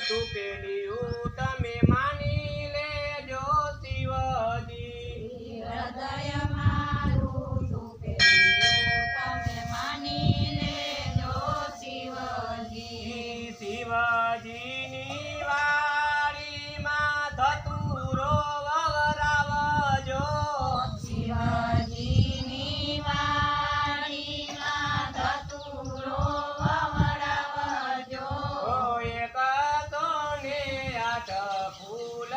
તૂટેલિયું તમે માની લેજો શિવજી હૃદય મારું તૂટેલું તમે માની લેજો શિવજી શિવજીની વાડીમાં ધતુરો વવરાવજો શિવજીની વાડીમાં ધતુરો વવરાવજો એક સોને આઠ ફૂલ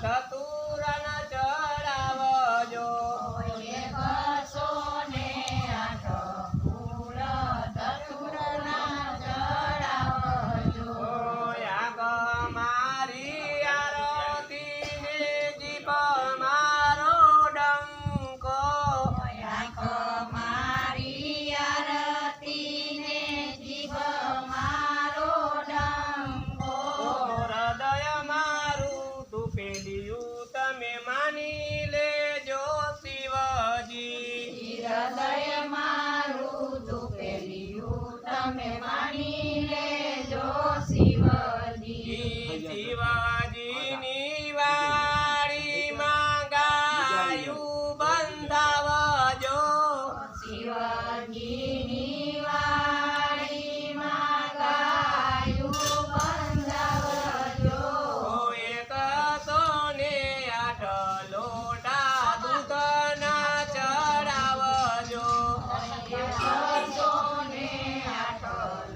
ધતુરન ચડાવજો એકસો ને આઠ ફૂલ ધતુરના ચડાવજો મારી આરતીને જીપ મારો ડંકો આંખ મારી આરતીને જીભ મારો ડંકો હૃદય મારું તૂટેલિયું તમે માની લેજો શિવજી હૃદય મારું તૂટેલિયું તમે માની લેજો શિવજી શિવજીની વાડીમાં ગાયું બંધાવજો શિવજીની વાડીમાં ગાયું બંધાવજો એક સોને આઠ લોટા દૂધના ચડાવજો એકસો ને આઠ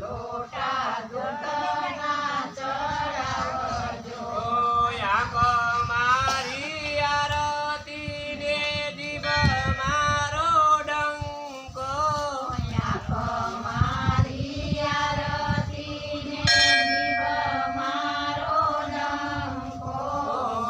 લોટા દૂધના ચડાવજો મારી આરતીને જીવ મારો ડંકો આંખ મારી આરતીને જીભ મારો ડંકો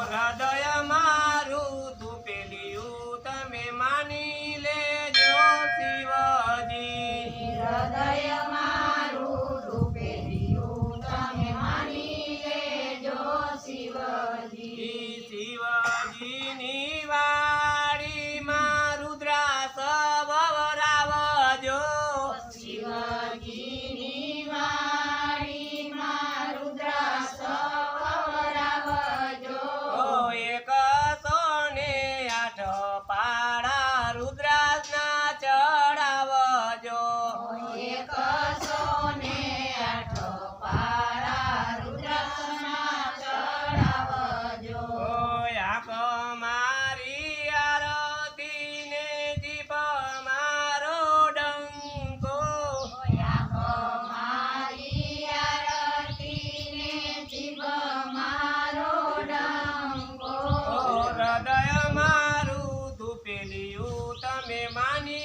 હૃદય મારું તૂટેલિયું તમે માની લેજો શિવજી હૃદય મારું તૂટેલિયું તમે માની લેજો શિવજી શિવજીની વાડીમાં રુદ્રાસ વવરાવજો શિવજીની વાડીમાં રુદ્રાસ વવરાવજો એક સોને આઠ પાડા રુદ્રાસના ચડાવજો એકસો ને આઠ પારા રુદ્રાસના ચડાવજો મારી આરતીને જીપ મારો ડંકો આંખ મારી આરતીને જીભ મારો ડંકો હૃદય મારું તૂટેલિયું તમે માની